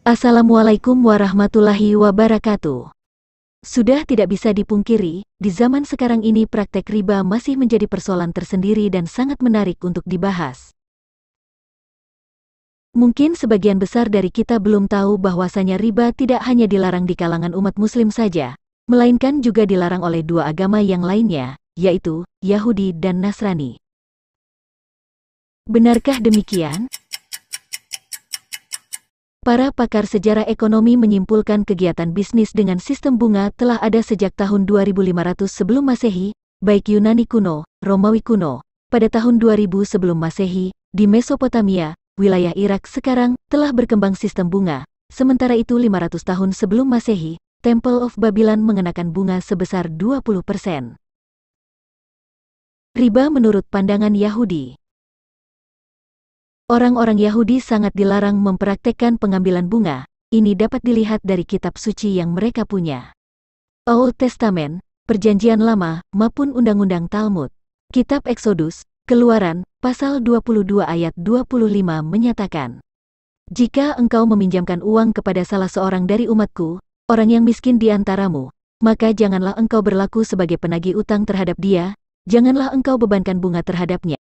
Assalamualaikum warahmatullahi wabarakatuh. Sudah tidak bisa dipungkiri, di zaman sekarang ini praktek riba masih menjadi persoalan tersendiri dan sangat menarik untuk dibahas. Mungkin sebagian besar dari kita belum tahu bahwasanya riba tidak hanya dilarang di kalangan umat muslim saja, melainkan juga dilarang oleh dua agama yang lainnya, yaitu Yahudi dan Nasrani. Benarkah demikian? Para pakar sejarah ekonomi menyimpulkan kegiatan bisnis dengan sistem bunga telah ada sejak tahun 2500 sebelum Masehi, baik Yunani kuno, Romawi kuno. Pada tahun 2000 sebelum Masehi, di Mesopotamia, wilayah Irak sekarang, telah berkembang sistem bunga. Sementara itu 500 tahun sebelum Masehi, Temple of Babylon mengenakan bunga sebesar 20%. Riba menurut pandangan Yahudi. Orang-orang Yahudi sangat dilarang mempraktekkan pengambilan bunga. Ini dapat dilihat dari kitab suci yang mereka punya. Old Testament, Perjanjian Lama, maupun Undang-Undang Talmud. Kitab Eksodus, Keluaran, pasal 22 ayat 25 menyatakan, "Jika engkau meminjamkan uang kepada salah seorang dari umatku, orang yang miskin di antaramu, maka janganlah engkau berlaku sebagai penagih utang terhadap dia, janganlah engkau bebankan bunga terhadapnya."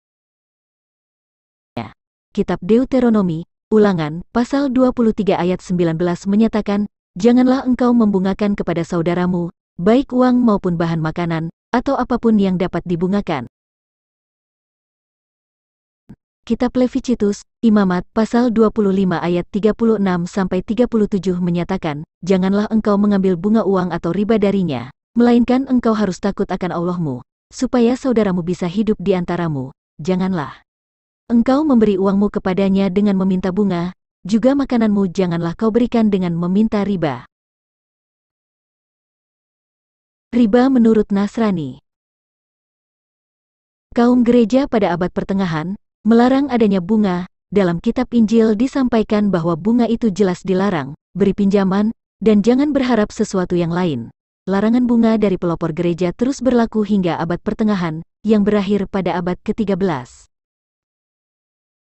Kitab Deuteronomi, Ulangan, pasal 23 ayat 19 menyatakan, "Janganlah engkau membungakan kepada saudaramu, baik uang maupun bahan makanan, atau apapun yang dapat dibungakan." Kitab Leviticus, Imamat, pasal 25 ayat 36-37 menyatakan, "Janganlah engkau mengambil bunga uang atau riba darinya, melainkan engkau harus takut akan Allahmu, supaya saudaramu bisa hidup di antaramu. Janganlah engkau memberi uangmu kepadanya dengan meminta bunga, juga makananmu janganlah kau berikan dengan meminta riba." Riba menurut Nasrani. Kaum gereja pada abad pertengahan melarang adanya bunga. Dalam kitab Injil disampaikan bahwa bunga itu jelas dilarang, beri pinjaman, dan jangan berharap sesuatu yang lain. Larangan bunga dari pelopor gereja terus berlaku hingga abad pertengahan, yang berakhir pada abad ke-13.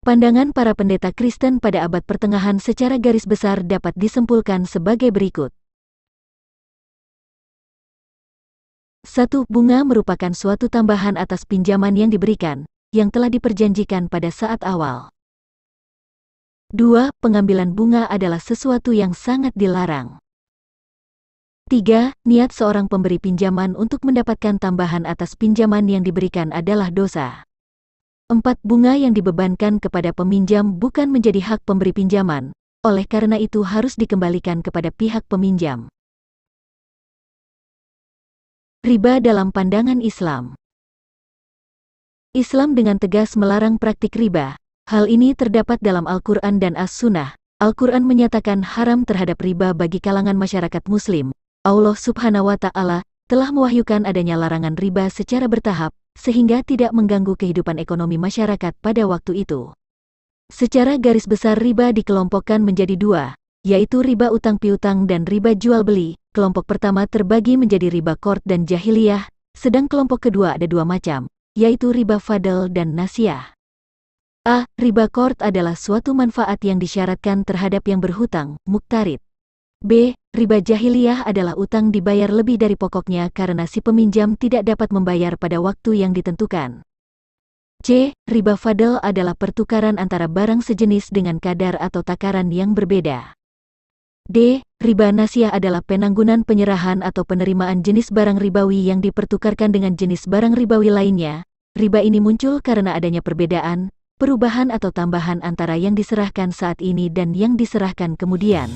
Pandangan para pendeta Kristen pada abad pertengahan secara garis besar dapat disimpulkan sebagai berikut. 1. Bunga merupakan suatu tambahan atas pinjaman yang diberikan, yang telah diperjanjikan pada saat awal. 2. Pengambilan bunga adalah sesuatu yang sangat dilarang. 3. Niat seorang pemberi pinjaman untuk mendapatkan tambahan atas pinjaman yang diberikan adalah dosa. 4. Bunga yang dibebankan kepada peminjam bukan menjadi hak pemberi pinjaman, oleh karena itu harus dikembalikan kepada pihak peminjam. Riba dalam pandangan Islam. Islam dengan tegas melarang praktik riba. Hal ini terdapat dalam Al-Quran dan As-Sunnah. Al-Quran menyatakan haram terhadap riba bagi kalangan masyarakat Muslim. Allah Subhanahu wa Ta'ala telah mewahyukan adanya larangan riba secara bertahap, sehingga tidak mengganggu kehidupan ekonomi masyarakat pada waktu itu. Secara garis besar riba dikelompokkan menjadi dua, yaitu riba utang piutang dan riba jual beli. Kelompok pertama terbagi menjadi riba qard dan jahiliyah, sedang kelompok kedua ada dua macam, yaitu riba fadl dan nasiah. A. Riba qard adalah suatu manfaat yang disyaratkan terhadap yang berhutang, muqtarid. B. Riba jahiliyah adalah utang dibayar lebih dari pokoknya karena si peminjam tidak dapat membayar pada waktu yang ditentukan. C. Riba fadl adalah pertukaran antara barang sejenis dengan kadar atau takaran yang berbeda. D. Riba nasiah adalah penangguhan penyerahan atau penerimaan jenis barang ribawi yang dipertukarkan dengan jenis barang ribawi lainnya. Riba ini muncul karena adanya perbedaan, perubahan atau tambahan antara yang diserahkan saat ini dan yang diserahkan kemudian.